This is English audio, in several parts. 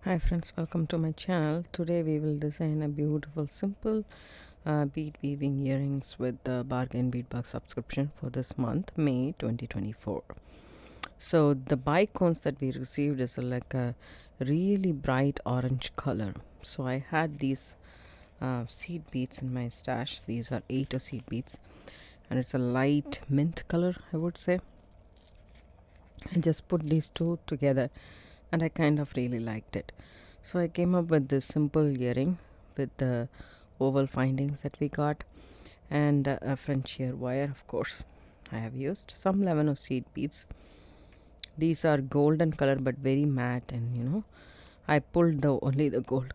Hi friends, welcome to my channel. Today we will design a beautiful simple bead weaving earrings with the Bargain Bead Box subscription for this month, May 2024. So the bicones that we received is like a really bright orange color. So I had these seed beads in my stash. These are 8 seed beads and it's a light mint color, I would say. I just put these two together and I kind of really liked it. So I came up with this simple earring with the oval findings that we got and a French ear wire, of course. I have used some lemon seed beads. These are golden color but very matte, and I pulled only the gold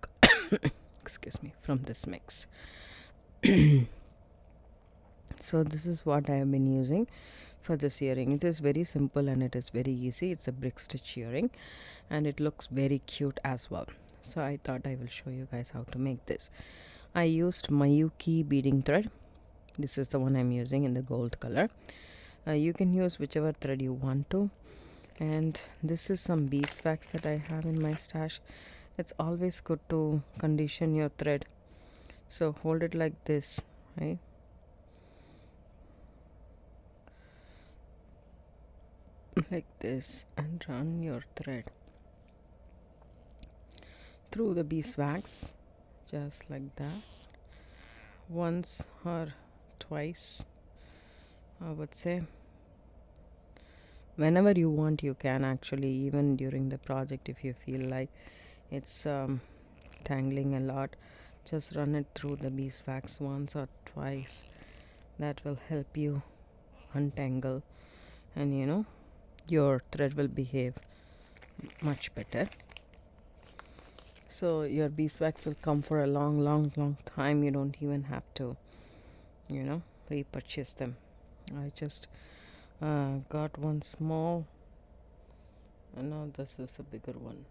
excuse me, from this mix. So this is what I have been using for this earring. It is very simple and it is very easy. It's a brick stitch earring and it looks very cute as well. So I thought I will show you guys how to make this. I used Mayuki beading thread. This is the one I'm using in the gold color. You can use whichever thread you want to. And this is some beeswax that I have in my stash. It's always good to condition your thread. So hold it like this, right? Like this, and run your thread through the beeswax just like that, once or twice, I would say. Whenever you want, you can actually, even during the project, if you feel like it's tangling a lot, just run it through the beeswax once or twice. That will help you untangle, and your thread will behave much better. So your beeswax will come for a long time. You don't even have to repurchase them. I just got one small and now this is a bigger one.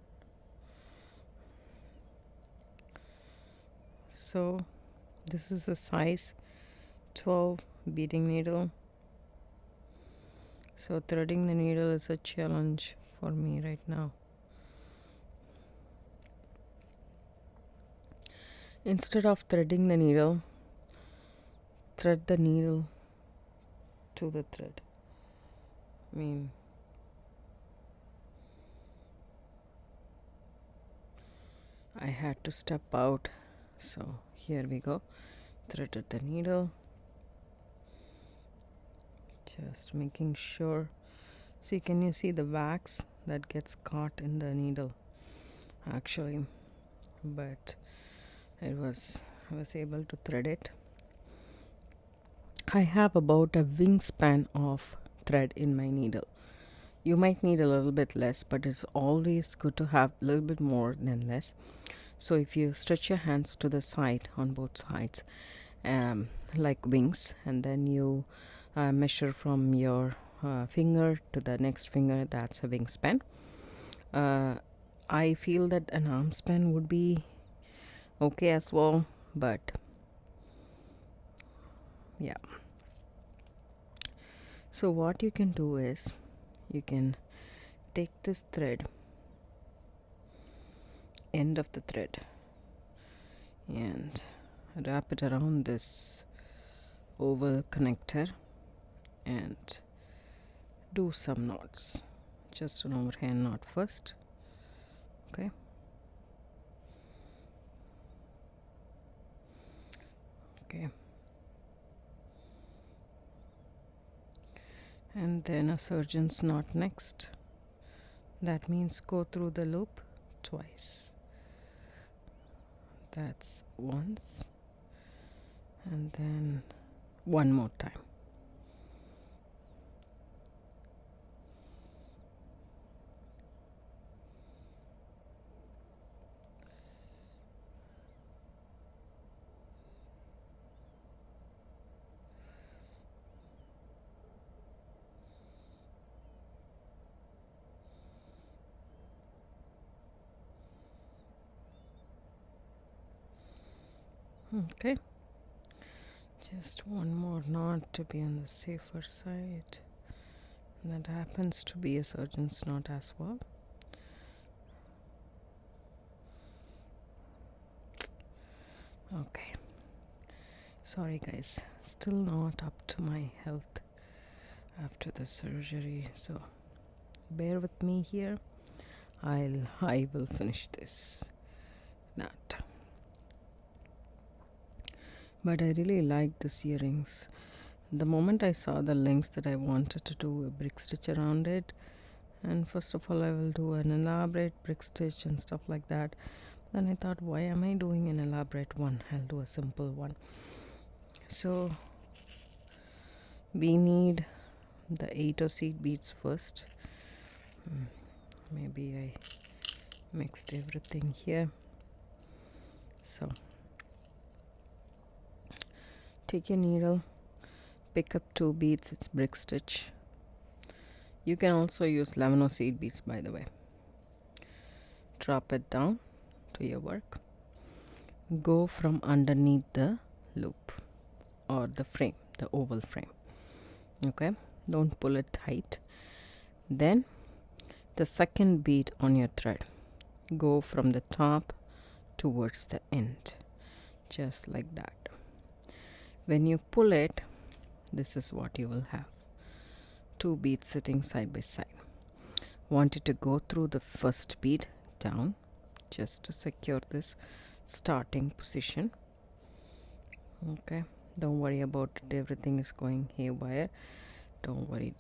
So this is a size 12 beading needle. So threading the needle is a challenge for me right now. Instead of threading the needle, thread the needle to the thread. I had to step out. So here we go. Threaded the needle. Just making sure. See, can you see the wax that gets caught in the needle? Actually, but I was able to thread it. I have about a wingspan of thread in my needle. You might need a little bit less, but it's always good to have a little bit more than less. So if you stretch your hands to the side on both sides, like wings, and then you measure from your finger to the next finger, that's a wingspan. I feel that an arm span would be okay as well, but yeah. So what you can do is you can take this thread, end of the thread, and wrap it around this oval connector and do some knots. Just an overhand knot first. Okay. And then a surgeon's knot next. That means go through the loop twice. That's once, and then one more time. Okay, just one more knot to be on the safer side. That happens to be a surgeon's knot as well. Okay, sorry guys, still not up to my health after the surgery, so bear with me here. I will finish this knot. But I really like these earrings. The moment I saw the links that I wanted to do a brick stitch around it, and first of all I will do an elaborate brick stitch and stuff like that. Then I thought, why am I doing an elaborate one? I'll do a simple one. So we need the 8 seed beads first. Maybe I mixed everything here. So take your needle, pick up 2 beads, it's brick stitch. You can also use 11 seed beads, by the way. Drop it down to your work. Go from underneath the loop or the frame, the oval frame. Okay, don't pull it tight. Then the second bead on your thread, go from the top towards the end, just like that. When you pull it, this is what you will have: 2 beads sitting side by side. Want you to go through the first bead down just to secure this starting position. Okay, don't worry about it, everything is going haywire. Don't worry,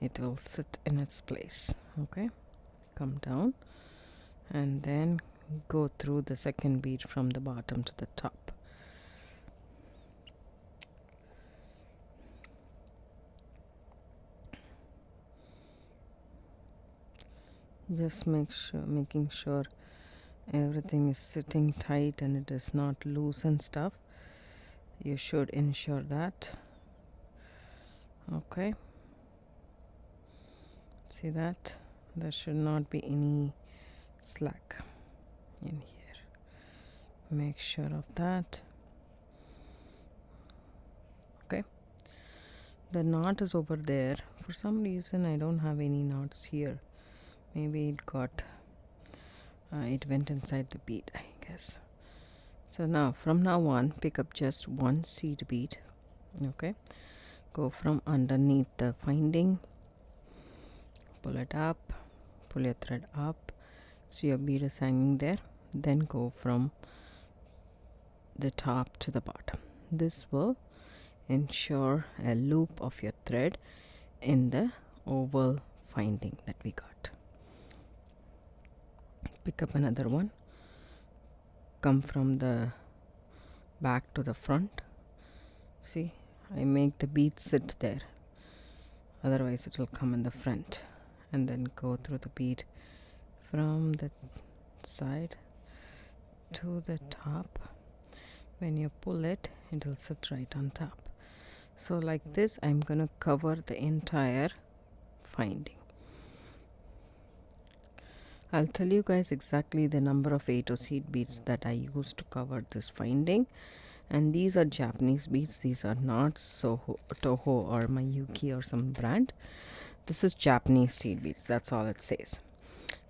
it will sit in its place. Okay, come down and then go through the second bead from the bottom to the top. Just making sure everything is sitting tight and it is not loose and stuff. You should ensure that. Okay, see that? There should not be any slack in here. Make sure of that. Okay, the knot is over there. For some reason I don't have any knots here. Maybe it got it went inside the bead, I guess. So now from now on, pick up just 1 seed bead. Okay, go from underneath the finding, pull it up, pull your thread up so your bead is hanging there. Then go from the top to the bottom. This will ensure a loop of your thread in the oval finding that we got. Pick up another one, come from the back to the front. See, I make the bead sit there, otherwise it will come in the front. And then go through the bead from the side to the top. When you pull it, it will sit right on top. So like this, I'm gonna cover the entire finding. I'll tell you guys exactly the number of 8 seed beads that I used to cover this finding. And these are Japanese beads. These are not Toho or Mayuki or some brand. This is Japanese seed beads. That's all it says.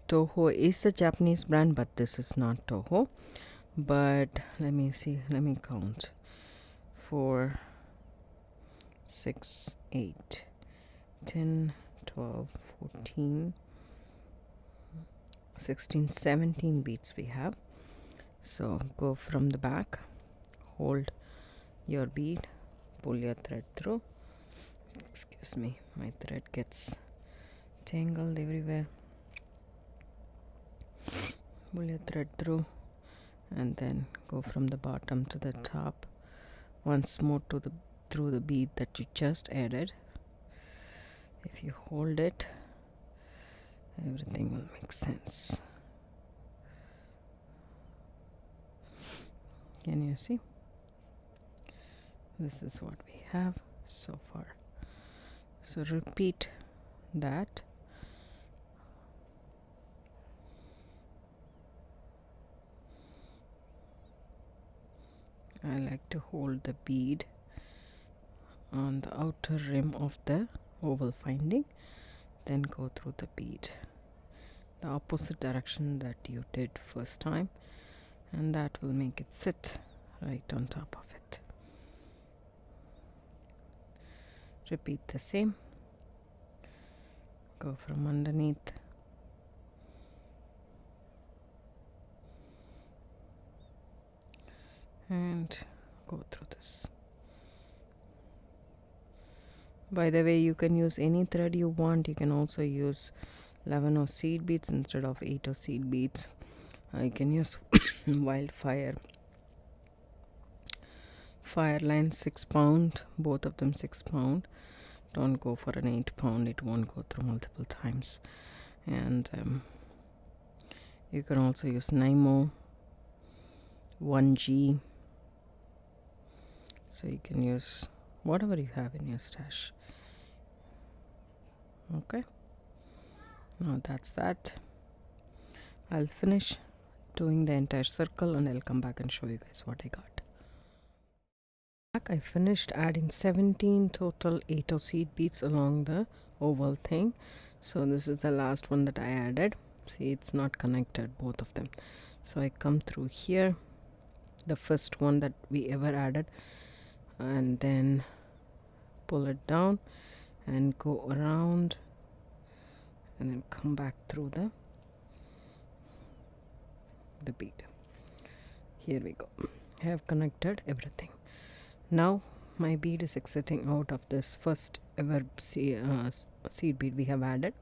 Toho is a Japanese brand, but this is not Toho. But let me see. Let me count. 4, 6, 8, 10, 12, 14, 16, 17 beads we have. So go from the back, hold your bead, pull your thread through. Excuse me, my thread gets tangled everywhere. Pull your thread through and then go from the bottom to the top once more to the through the bead that you just added. If you hold it, everything will make sense. Can you see? This is what we have so far. So repeat that. I like to hold the bead on the outer rim of the oval finding, then go through the bead the opposite direction that you did first time, and that will make it sit right on top of it. Repeat the same. Go from underneath. And go through this. By the way, you can use any thread you want. You can also use 11/0 seed beads instead of 8/0 seed beads. You can use Wildfire Fireline 6 pound, both of them 6 pound. Don't go for an 8 pound, it won't go through multiple times. And you can also use Nymo 1G. So you can use whatever you have in your stash. Okay, now that's that. I'll finish doing the entire circle and I'll come back and show you guys what I got. I finished adding 17 total 8/0 seed beads along the oval thing. So this is the last one that I added. See, it's not connected, both of them. So I come through here, the first one that we ever added, and then pull it down and go around and then come back through the bead. Here we go. I have connected everything. Now my bead is exiting out of this first ever seed bead we have added.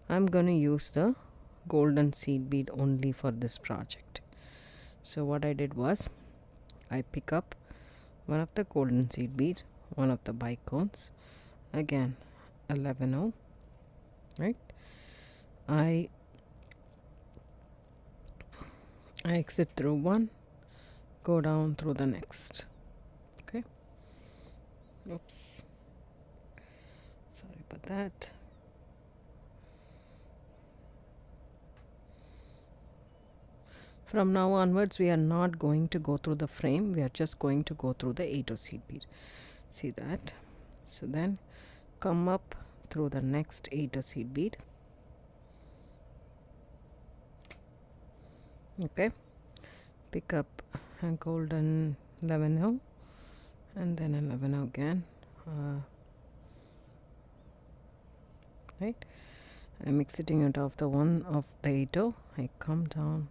I'm going to use the golden seed bead only for this project. So what I did was I pick up one of the golden seed bead, one of the bicones, again 11/0, right? I exit through one, go down through the next. Okay, oops, sorry about that. From now onwards, we are not going to go through the frame. We are just going to go through the 8/0 seed bead. See that? So then come up through the next 8/0 seed bead. Okay, pick up a golden 11/0 and then 11/0 again. Right, I'm exiting out of the one of the 8/0. I come down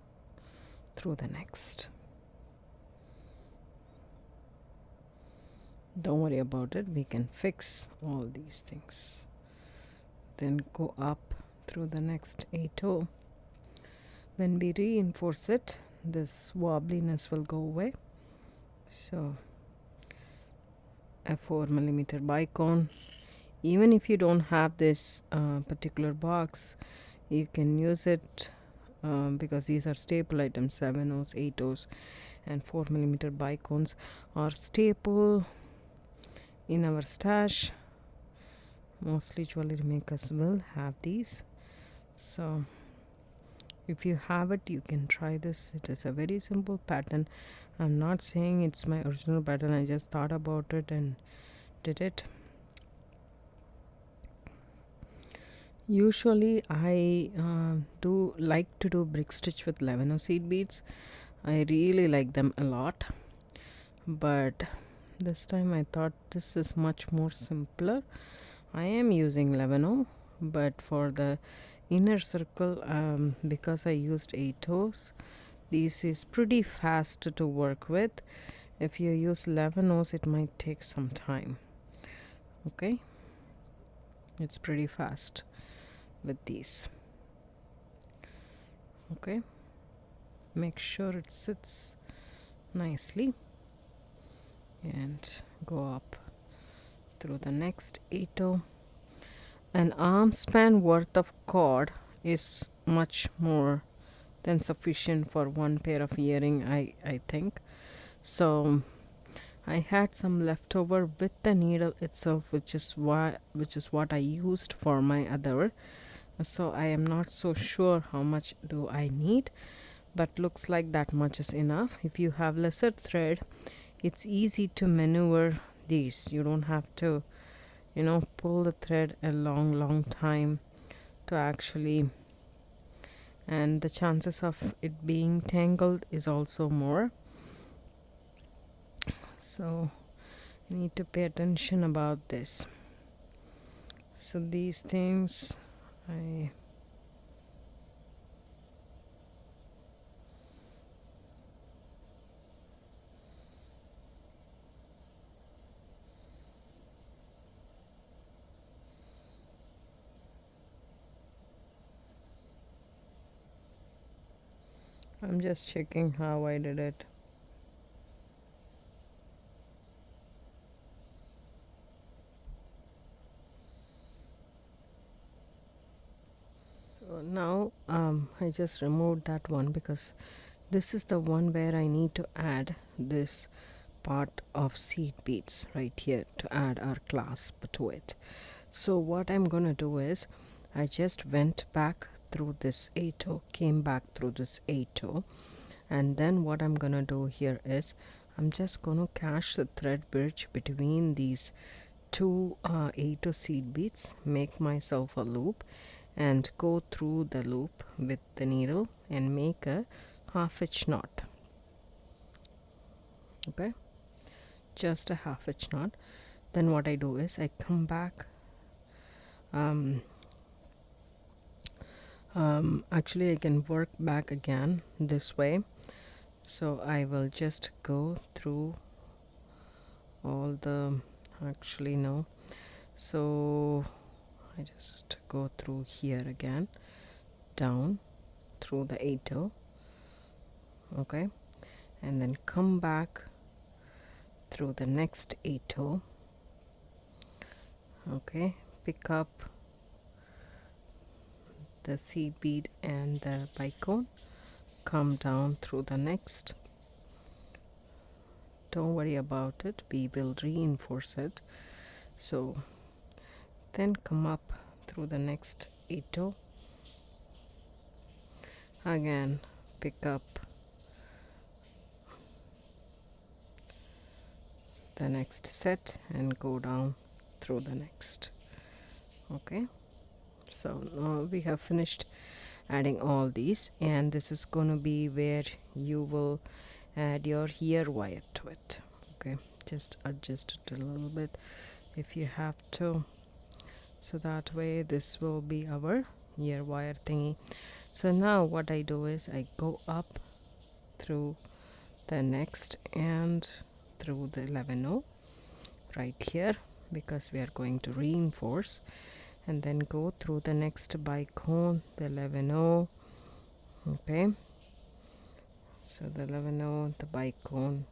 through the next. Don't worry about it, we can fix all these things. Then go up through the next 8/0. When we reinforce it, this wobbliness will go away. So a 4mm bicone. Even if you don't have this particular box, you can use it because these are staple items. 7/0s, 8/0s and 4mm bicones are staple in our stash. Mostly jewelry makers will have these. So if you have it, you can try this. It is a very simple pattern. I'm not saying it's my original pattern. I just thought about it and did it. Usually I do like to do brick stitch with 11/0 seed beads. I really like them a lot, but this time I thought this is much more simpler. I am using 11/0, but for the inner circle, because I used 8/0s, this is pretty fast to work with. If you use 11/0s, it might take some time. Okay, it's pretty fast with these. Okay, make sure it sits nicely and go up through the next 8/0. An arm span worth of cord is much more than sufficient for one pair of earring, I think. So I had some leftover with the needle itself, which is what I used for my other. So I am not so sure how much do I need, but looks like that much is enough. If you have lesser thread, it's easy to maneuver these. You don't have to, pull the thread a long time to actually and the chances of it being tangled is also more. So you need to pay attention about this. So these things I'm just checking how I did it. So now I just removed that one because this is the one where I need to add this part of seed beads right here to add our clasp to it. So what I'm gonna do is I just went back through this 8-0, came back through this 8-0, and then what I'm gonna do here is I'm just gonna catch the thread bridge between these two 8-0 seed beads, make myself a loop and go through the loop with the needle and make a half-inch knot. Okay, just a half-inch knot. Then what I do is I come back, actually I can work back again this way. So I will just go through all the, actually no, so I just go through here again, down through the 8-0, okay, and then come back through the next 8-0, okay, pick up the seed bead and the bicone, come down through the next. Don't worry about it, we will reinforce it. So then come up through the next 8-0, again pick up the next set and go down through the next. Okay, so now we have finished adding all these, and this is going to be where you will add your ear wire to it. Okay, just adjust it a little bit if you have to, so that way this will be our ear wire thingy. So now what I do is I go up through the next and through the 11-0 right here, because we are going to reinforce, and then go through the next bicone, the 11-0. Okay, so the 11-0, the bicone,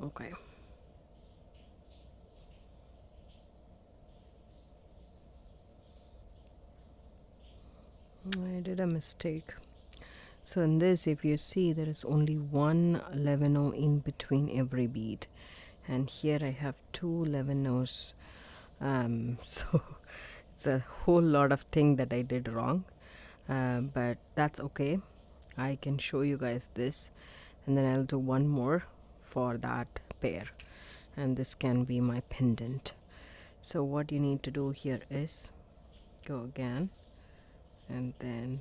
okay. I did a mistake. So in this, if you see, there is only one 11-0 in between every bead, and here I have two 11-0s. So it's a whole lot of thing that I did wrong, but that's okay. I can show you guys this, and then I'll do one more for that pair, and this can be my pendant. So what you need to do here is go again and then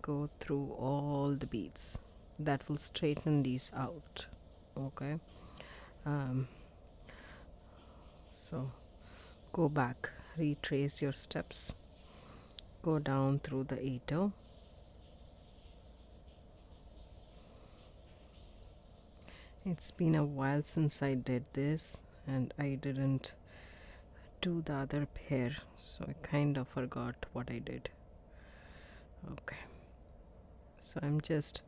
go through all the beads. That will straighten these out. Okay, so go back, retrace your steps, go down through the 8-0, it's been a while since I did this, and I didn't do the other pair, so I kind of forgot what I did. Okay, so I'm just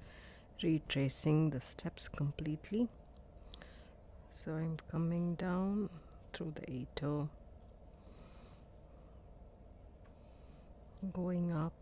retracing the steps completely. So I'm coming down through the 8-0, going up,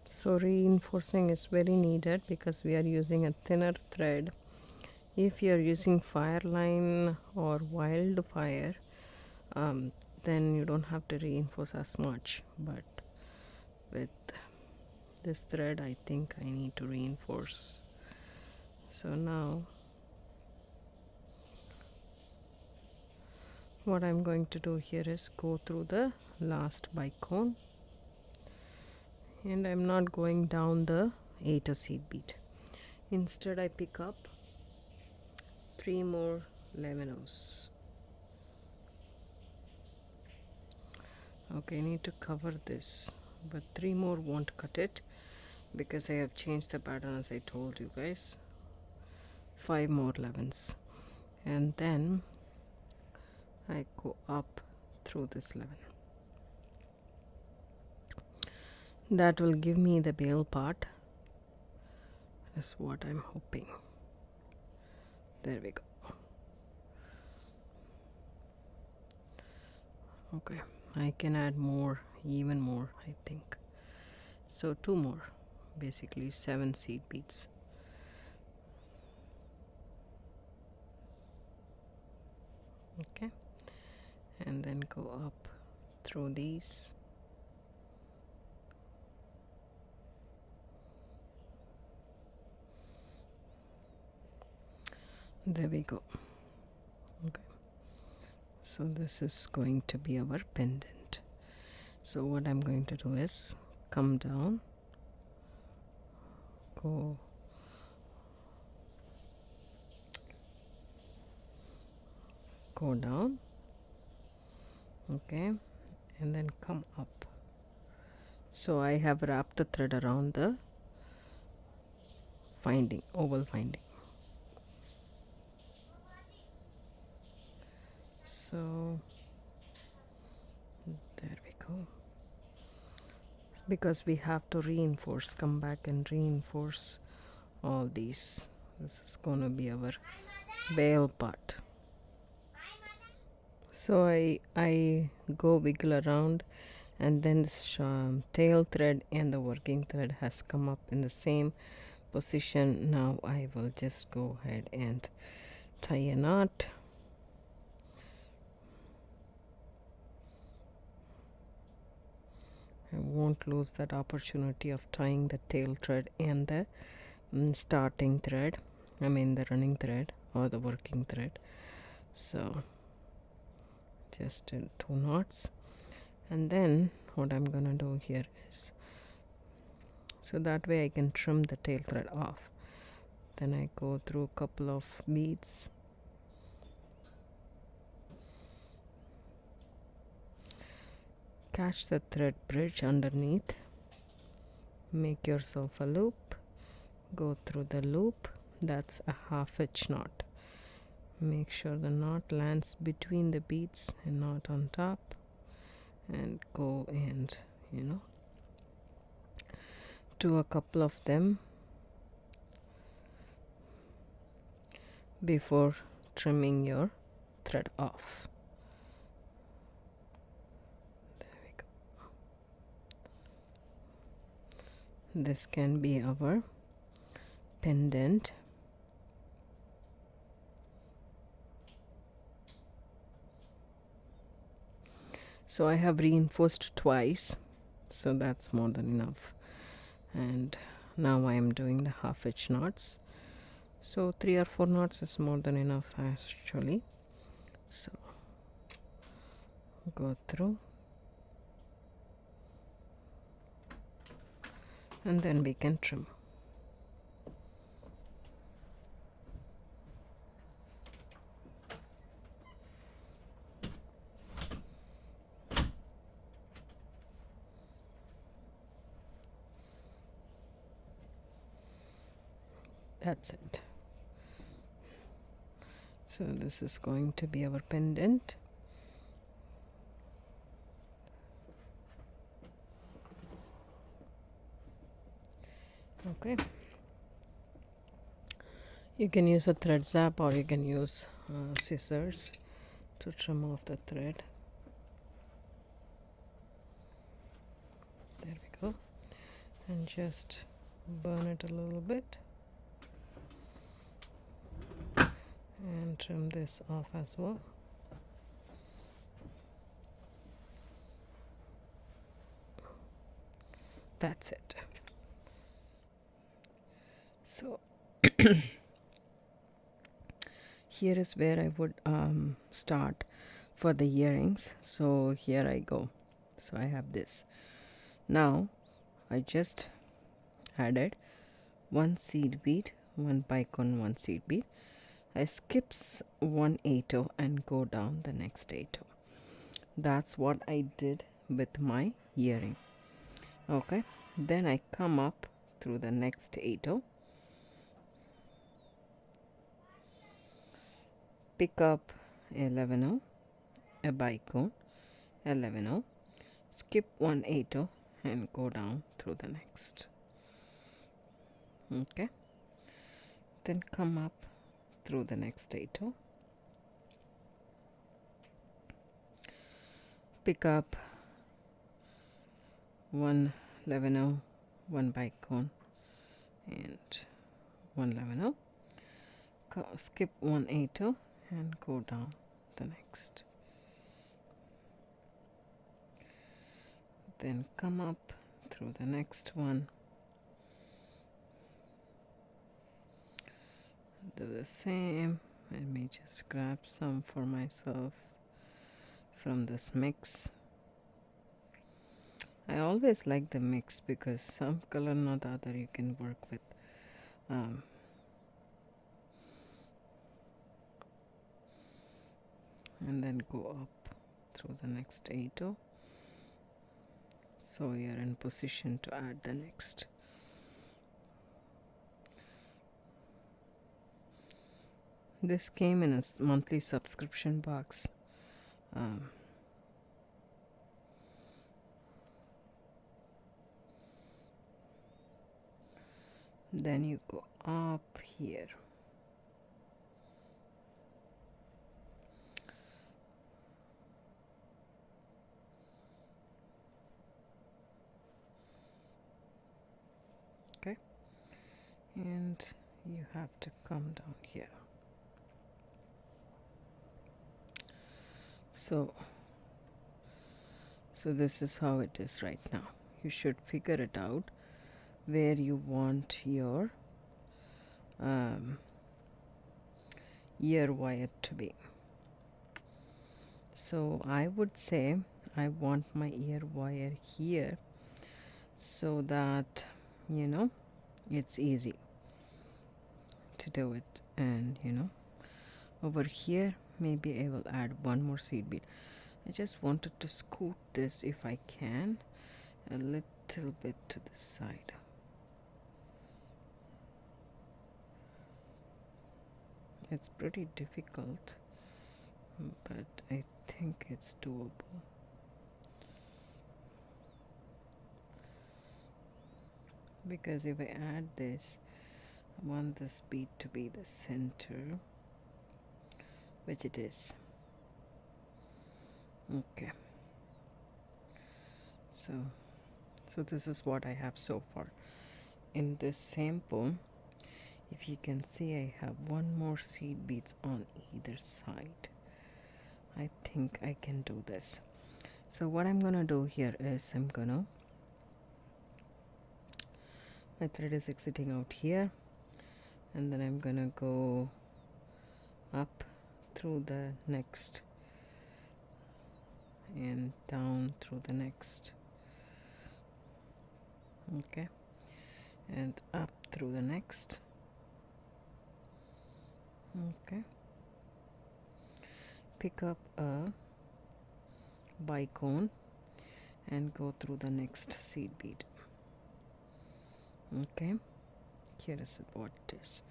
So reinforcing is very needed because we are using a thinner thread. If you are using fireline or wildfire, then you don't have to reinforce as much, but with this thread I think I need to reinforce. So now what I'm going to do here is go through the last bicone, and I'm not going down the 8 seed bead. Instead I pick up 3 more 11-0s. Okay, I need to cover this, but 3 more won't cut it because I have changed the pattern as I told you guys. 5 more 11s, and then I go up through this 11. That will give me the bail part, is what I'm hoping. There we go. Okay, I can add more, even more I think. So 2 more, basically 7 seed beads. Okay, and then go up through these. There we go. Okay, so this is going to be our pendant. So what I'm going to do is come down, go down, okay, and then come up. So I have wrapped the thread around the finding, oval finding. So there we go. Because we have to reinforce, come back and reinforce all these. This is going to be our bail part. So I go wiggle around, and then this tail thread and the working thread has come up in the same position. Now I will just go ahead and tie a knot. I won't lose that opportunity of tying the tail thread and the starting thread, I mean the running thread or the working thread. So just 2 knots, and then what I'm gonna do here is, so that way I can trim the tail thread off. Then I go through a couple of beads, catch the thread bridge underneath, make yourself a loop, go through the loop. That's a 1/2 inch knot. Make sure the knot lands between the beads and not on top, and go and do a couple of them before trimming your thread off. There we go. This can be our pendant. So I have reinforced twice, so that's more than enough. And now I am doing the 1/2 inch knots. So 3 or 4 knots is more than enough actually. So go through, and then we can trim. That's it. So this is going to be our pendant. Okay. You can use a thread zap or you can use scissors to trim off the thread. There we go. And just burn it a little bit and trim this off as well. That's it. So here is where I would start for the earrings. So here I go. So I have this. Now I just added one seed bead, one bicone, one seed bead. I skips one 8/0 and go down the next 8/0. That's what I did with my earring. Okay, then I come up through the next 8/0, pick up 11/0, a bicone, 11/0, skip one 8/0 and go down through the next. Okay, then come up through the next 8/0, pick up one 11/0, one bicone and one 11/0, skip one 8/0 and go down the next. Then come up through the next one, do the same. Let me just grab some for myself from this mix. I always like the mix because some color not the other you can work with. And then go up through the next 8/0. So you're in position to add the next. This came in a monthly subscription box. Then you go up here. Okay, and you have to come down here. So this is how it is right now. You should figure it out where you want your ear wire to be. So I would say I want my ear wire here so that it's easy to do it. And over here maybe I will add one more seed bead. I just wanted to scoot this, if I can, a little bit to the side. It's pretty difficult, but I think it's doable. Because if I add this, I want this bead to be the center, which it is. Okay, so this is what I have so far. In this sample, if you can see, I have one more seed beads on either side. I think I can do this. So what I'm gonna do here is my thread is exiting out here, and then I'm gonna go up through the next and down through the next. Okay, and up through the next. Okay, pick up a bicone and go through the next seed bead. Okay, here is what it is.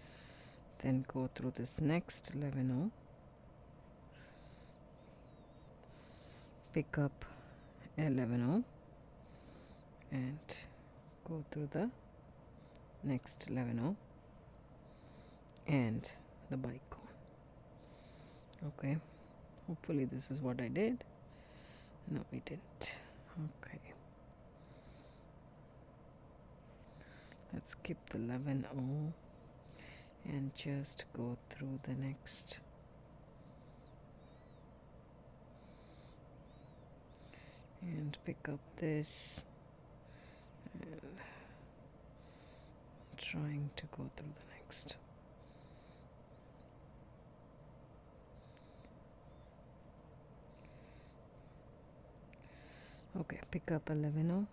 Then go through this next 11/0, pick up 11/0 and go through the next 11/0 and the bicone. Okay, hopefully this is what I did. No, we didn't. Okay, let's skip the 11O and just go through the next. And pick up this and trying to go through the next. Okay, pick up 11O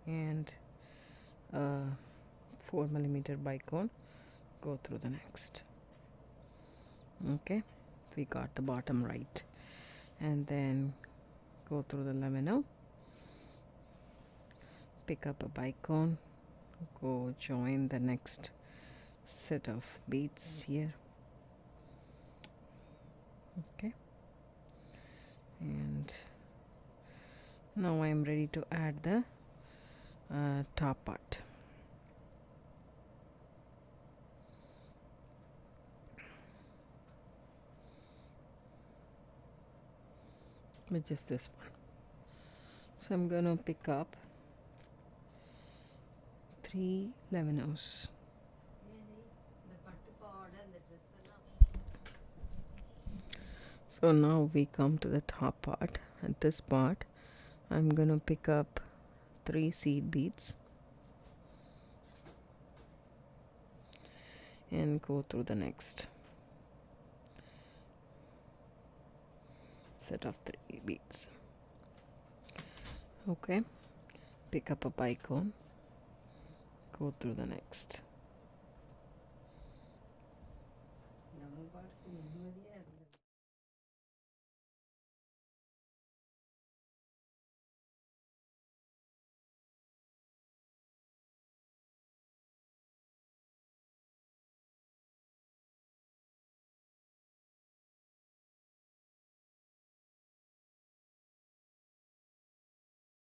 and 4mm bicone, go through the next. Okay, we got the bottom right, and then go through the 11O, pick up a bicone, go join the next set of beads here. Okay, and now I am ready to add the top part. Which is this one. So I'm going to pick up 3 11Os. So now we come to the top part. At this part I'm going to pick up 3 seed beads and go through the next set of 3 beads. Okay, pick up a bicone, go through the next.